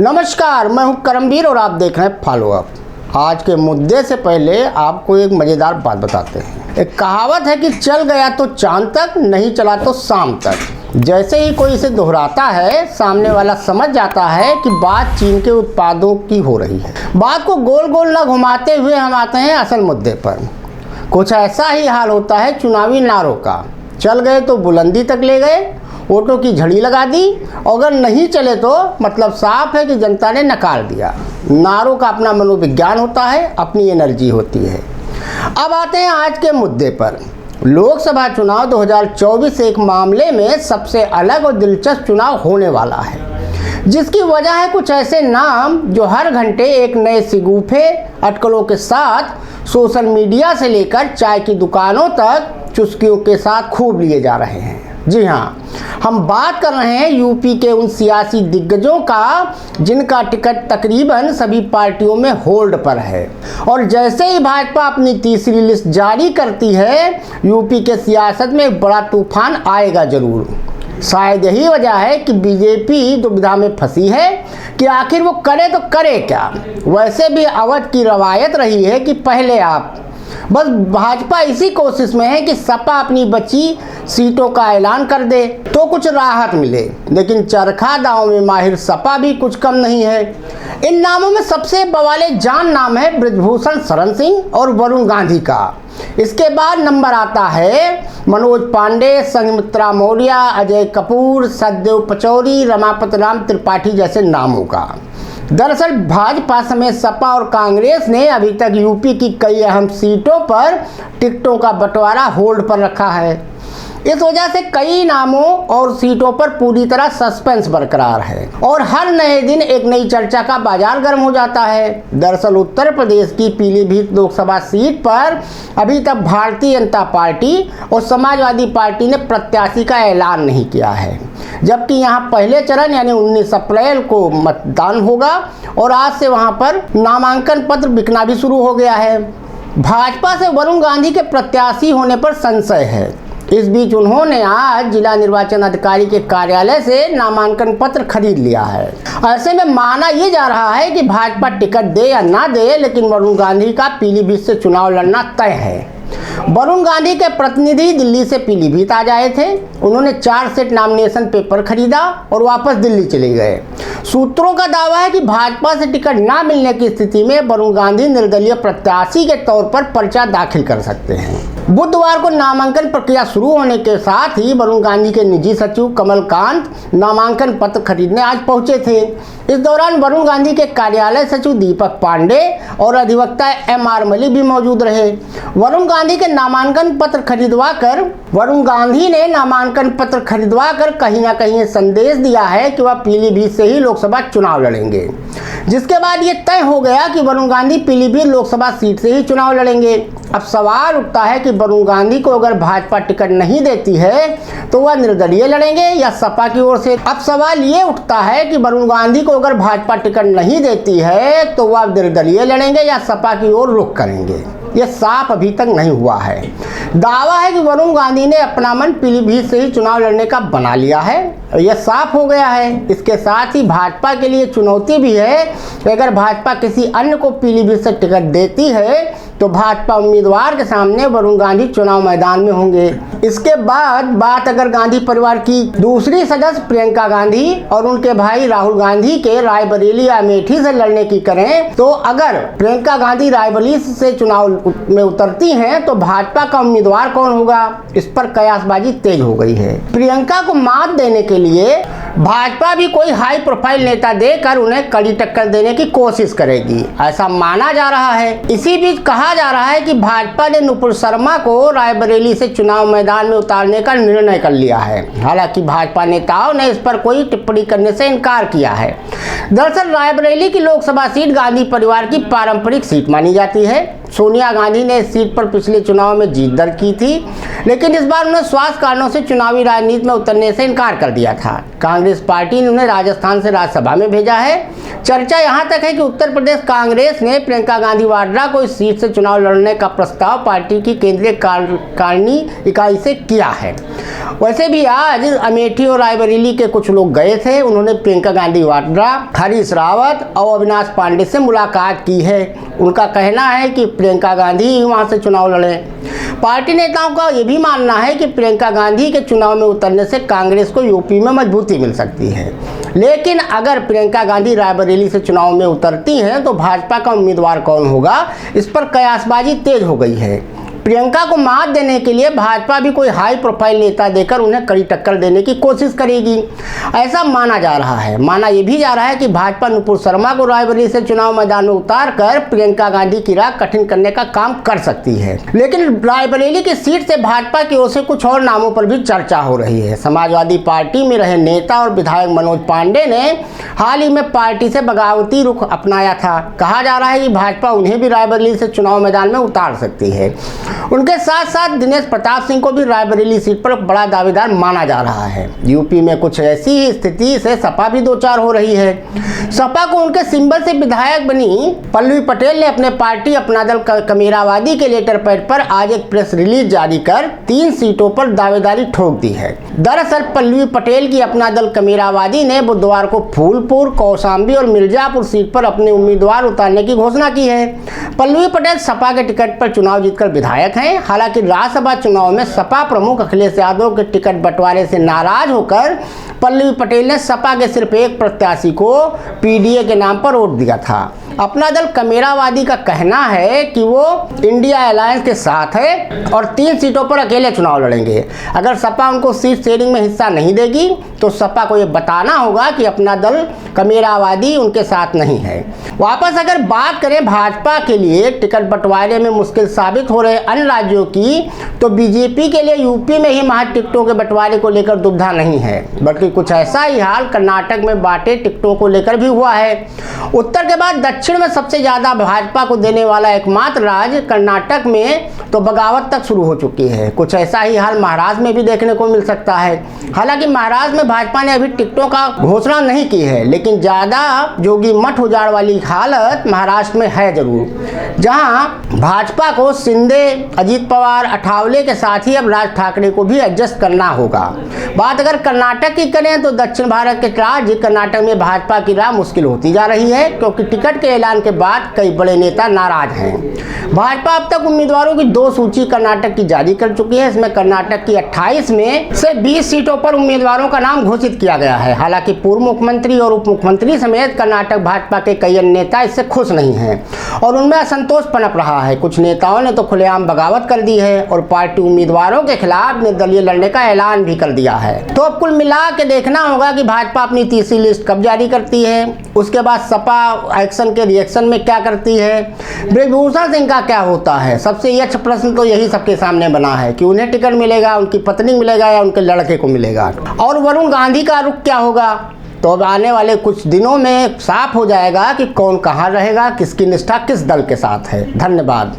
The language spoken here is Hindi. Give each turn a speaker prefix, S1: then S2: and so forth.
S1: नमस्कार, मैं हूं करमवीर और आप देख रहे हैं फॉलो अप। आज के मुद्दे से पहले आपको एक मज़ेदार बात बताते हैं। एक कहावत है कि चल गया तो चांद तक, नहीं चला तो शाम तक। जैसे ही कोई इसे दोहराता है, सामने वाला समझ जाता है कि बात चीन के उत्पादों की हो रही है। बात को गोल गोल न घुमाते हुए हम आते हैं असल मुद्दे पर। कुछ ऐसा ही हाल होता है चुनावी नारों का। चल गए तो बुलंदी तक ले गए, वोटों की झड़ी लगा दी, और अगर नहीं चले तो मतलब साफ है कि जनता ने नकार दिया। नारों का अपना मनोविज्ञान होता है, अपनी एनर्जी होती है। अब आते हैं आज के मुद्दे पर। लोकसभा चुनाव 2024 एक मामले में सबसे अलग और दिलचस्प चुनाव होने वाला है, जिसकी वजह है कुछ ऐसे नाम जो हर घंटे एक नए सिगूफे अटकलों के साथ सोशल मीडिया से लेकर चाय की दुकानों तक चुस्कियों के साथ खूब लिए जा रहे हैं। जी हाँ, हम बात कर रहे हैं यूपी के उन सियासी दिग्गजों का जिनका टिकट तकरीबन सभी पार्टियों में होल्ड पर है। और जैसे ही भाजपा अपनी तीसरी लिस्ट जारी करती है, यूपी के सियासत में एक बड़ा तूफान आएगा जरूर। शायद यही वजह है कि बीजेपी दुविधा में फंसी है कि आखिर वो करे तो करे क्या। वैसे भी अवध की रवायत रही है कि पहले आप, बस भाजपा इसी कोशिश में है कि सपा अपनी बची सीटों का ऐलान कर दे तो कुछ राहत मिले। लेकिन चरखा दांव में माहिर सपा भी कुछ कम नहीं है। इन नामों में सबसे बवाले जान नाम है बृजभूषण शरण सिंह और वरुण गांधी का। इसके बाद नंबर आता है मनोज पांडे, संघमित्रा मौर्य, अजय कपूर, सतदेव पचौरी, रमापत राम त्रिपाठी जैसे नामों का। दरअसल भाजपा समेत सपा और कांग्रेस ने अभी तक यूपी की कई अहम सीटों पर टिकटों का बंटवारा होल्ड पर रखा है। इस वजह से कई नामों और सीटों पर पूरी तरह सस्पेंस बरकरार है और हर नए दिन एक नई चर्चा का बाजार गर्म हो जाता है। दरअसल उत्तर प्रदेश की पीलीभीत लोकसभा सीट पर अभी तक भारतीय जनता पार्टी और समाजवादी पार्टी ने प्रत्याशी का ऐलान नहीं किया है, जबकि यहाँ पहले चरण यानी 19 अप्रैल को मतदान होगा और आज से वहाँ पर नामांकन पत्र बिकना भी शुरू हो गया है। भाजपा से वरुण गांधी के प्रत्याशी होने पर संशय है। इस बीच उन्होंने आज जिला निर्वाचन अधिकारी के कार्यालय से नामांकन पत्र खरीद लिया है। ऐसे में माना यह जा रहा है कि भाजपा टिकट दे या ना दे, लेकिन वरुण गांधी का पीलीभीत से चुनाव लड़ना तय है। वरुण गांधी के प्रतिनिधि दिल्ली से पीलीभीत आ जाए थे। उन्होंने 4 सेट नामिनेशन पेपर खरीदा और वापस दिल्ली चले गए। सूत्रों का दावा है कि भाजपा से टिकट ना मिलने की स्थिति में वरुण गांधी निर्दलीय प्रत्याशी के तौर पर पर्चा दाखिल कर सकते हैं। बुधवार को नामांकन प्रक्रिया शुरू होने के साथ ही वरुण गांधी के निजी सचिव कमलकांत नामांकन पत्र खरीदने आज पहुंचे थे। इस दौरान वरुण गांधी के कार्यालय सचिव दीपक पांडे और अधिवक्ता MR मलिक भी मौजूद रहे। वरुण गांधी ने नामांकन पत्र खरीदवाकर कहीं ना कहीं संदेश दिया है कि वह पीलीभीत से ही लोकसभा चुनाव लड़ेंगे, जिसके बाद ये तय हो गया कि वरुण गांधी पीलीभीत लोकसभा सीट से ही चुनाव लड़ेंगे। अब सवाल उठता है कि वरुण गांधी को अगर भाजपा टिकट नहीं देती है तो वह निर्दलीय लड़ेंगे या सपा की ओर से। अब सवाल ये उठता है कि वरुण गांधी को अगर भाजपा टिकट नहीं देती है तो वह निर्दलीय लड़ेंगे या सपा की ओर रुख करेंगे। यह साफ अभी तक नहीं हुआ है। दावा है कि वरुण गांधी ने अपना मन पीलीभीत से ही चुनाव लड़ने का बना लिया है। यह साफ हो गया है। इसके साथ ही भाजपा के लिए चुनौती भी है कि अगर भाजपा किसी अन्य को पीलीभीत से टिकट देती है तो भाजपा उम्मीदवार के सामने वरुण गांधी चुनाव मैदान में होंगे। इसके बाद बात अगर गांधी परिवार की दूसरी सदस्य प्रियंका गांधी और उनके भाई राहुल गांधी के रायबरेली या अमेठी से लड़ने की करें, तो अगर प्रियंका गांधी रायबरेली से चुनाव में उतरती हैं तो भाजपा का उम्मीदवार कौन होगा, इस पर कयासबाजी तेज हो गई है। प्रियंका को मात देने के लिए भाजपा भी कोई हाई प्रोफाइल नेता देकर उन्हें कड़ी टक्कर देने की कोशिश करेगी, ऐसा माना जा रहा है। इसी बीच कहा जा रहा है कि भाजपा ने नुपुर शर्मा को रायबरेली से चुनाव मैदान में उतारने का निर्णय कर लिया है। हालांकि भाजपा नेताओं ने इस पर कोई टिप्पणी करने से इनकार किया है। दरअसल रायबरेली की लोकसभा सीट गांधी परिवार की पारंपरिक सीट मानी जाती है। सोनिया गांधी ने इस सीट पर पिछले चुनाव में जीत दर्ज की थी, लेकिन इस बार उन्हें स्वास्थ्य कारणों से चुनावी राजनीति में उतरने से इनकार कर दिया था। कांग्रेस पार्टी ने उन्हें राजस्थान से राज्यसभा में भेजा है। चर्चा यहाँ तक है कि उत्तर प्रदेश कांग्रेस ने प्रियंका गांधी वाड्रा को इस सीट से चुनाव लड़ने का प्रस्ताव पार्टी की केंद्रीय कार्यकारिणी इकाई से किया है। वैसे भी आज अमेठी और रायबरेली के कुछ लोग गए थे। उन्होंने प्रियंका गांधी वाड्रा, हरीश रावत और अविनाश पांडे से मुलाकात की है। उनका कहना है कि प्रियंका गांधी ही वहाँ से चुनाव लड़ें। पार्टी नेताओं का ये भी मानना है कि प्रियंका गांधी के चुनाव में उतरने से कांग्रेस को यूपी में मजबूती मिल सकती है। लेकिन अगर प्रियंका गांधी रायबरेली से चुनाव में उतरती हैं तो भाजपा का उम्मीदवार कौन होगा, इस पर कयासबाजी तेज हो गई है। प्रियंका को मात देने के लिए भाजपा भी कोई हाई प्रोफाइल नेता देकर उन्हें कड़ी टक्कर देने की कोशिश करेगी, ऐसा माना जा रहा है। माना यह भी जा रहा है कि भाजपा नुपुर शर्मा को रायबरेली से चुनाव मैदान में उतार कर प्रियंका गांधी की राह कठिन करने का काम कर सकती है। लेकिन रायबरेली की सीट से भाजपा की ओर से कुछ और नामों पर भी चर्चा हो रही है। समाजवादी पार्टी में रहे नेता और विधायक मनोज पांडे ने हाल ही में पार्टी से बगावती रुख अपनाया था। कहा जा रहा है कि भाजपा उन्हें भी रायबरेली से चुनाव मैदान में उतार सकती है। उनके साथ साथ दिनेश प्रताप सिंह को भी रायबरेली सीट पर बड़ा दावेदार माना जा रहा है। यूपी में कुछ ऐसी ही स्थिति से सपा भी दो चार हो रही है। सपा को उनके सिंबल से विधायक बनी पल्लवी पटेल ने अपने पार्टी अपना दल कमेरावादी के लेटर पैड पर आज एक प्रेस रिलीज जारी कर 3 सीटों पर दावेदारी ठोक दी है। दरअसल पल्लवी पटेल की अपना दल कमेरावादी ने बुधवार को फूलपुर, कौशाम्बी और मिर्जापुर सीट पर अपने उम्मीदवार उतारने की घोषणा की है। पल्लवी पटेल सपा के टिकट पर चुनाव जीतकर विधायक हैं। हालांकि राज्यसभा चुनाव में सपा प्रमुख अखिलेश यादव के टिकट बंटवारे से नाराज होकर पल्लवी पटेल ने सपा के सिर्फ एक प्रत्याशी को पीडीए के नाम पर वोट दिया था। अपना दल कमेरावादी का कहना है कि वो इंडिया अलायंस के साथ है और 3 सीटों पर अकेले चुनाव लड़ेंगे। अगर सपा उनको सीट शेयरिंग में हिस्सा नहीं देगी तो सपा को ये बताना होगा कि अपना दल कमेरावादी उनके साथ नहीं है। वापस अगर बात करें भाजपा के लिए टिकट बंटवारे में मुश्किल साबित हो रहे अन्य राज्यों की, तो बीजेपी के लिए यूपी में ही महज टिकटों के बंटवारे को लेकर दुविधा नहीं है, बल्कि कुछ ऐसा ही हाल कर्नाटक में बांटे टिकटों को लेकर भी हुआ है। उत्तर के बाद दक्षिण में सबसे ज्यादा भाजपा को देने वाला एकमात्र राज्य कर्नाटक में तो बगावत तक शुरू हो चुकी है। कुछ ऐसा ही हाल महाराष्ट्र में भी देखने को मिल सकता है। हालांकि महाराष्ट्र में भाजपा ने अभी टिकटों का घोषणा नहीं की है, लेकिन ज्यादा जोगी मठ उजाड़ वाली हालत महाराष्ट्र में है जरूर, जहां भाजपा को शिंदे, अजीत पवार, अठावले के साथ ही अब राज ठाकरे को भी एडजस्ट करना होगा। बात अगर कर्नाटक की करें तो दक्षिण भारत के राज्य कर्नाटक में भाजपा की राह मुश्किल होती जा रही है, क्योंकि टिकट के ऐलान के बाद कई बड़े नेता नाराज हैं। भाजपा अब तक उम्मीदवारों की 2 सूची कर्नाटक की जारी कर चुकी है। इसमें कर्नाटक की 28 में से 20 सीटों पर उम्मीदवारों का नाम घोषित किया गया है। हालांकि पूर्व मुख्यमंत्री और उप मुख्यमंत्री समेत कर्नाटक भाजपा के कई अन्य नेता इससे खुश नहीं हैं और उनमें असंतोष पनप रहा है। कुछ नेताओं ने तो खुलेआम बगावत कर दी है और पार्टी उम्मीदवारों के खिलाफ निर्दलीय लड़ने का ऐलान भी कर दिया है। तो अब कुल मिला के देखना होगा कि भाजपा अपनी तीसरी लिस्ट कब जारी करती है, उसके बाद सपा एक्शन के रिएक्शन में क्या करती है, ब्रजभूषण सिंह का क्या होता है। सबसे यक्ष प्रश्न तो यही सबके सामने बना है कि उन्हें टिकट मिलेगा, उनकी पत्नी मिलेगा या उनके लड़के को मिलेगा, और वरुण गांधी का रुख क्या होगा। तो अब आने वाले कुछ दिनों में साफ हो जाएगा कि कौन कहाँ रहेगा, किसकी निष्ठा किस दल के साथ है। धन्यवाद।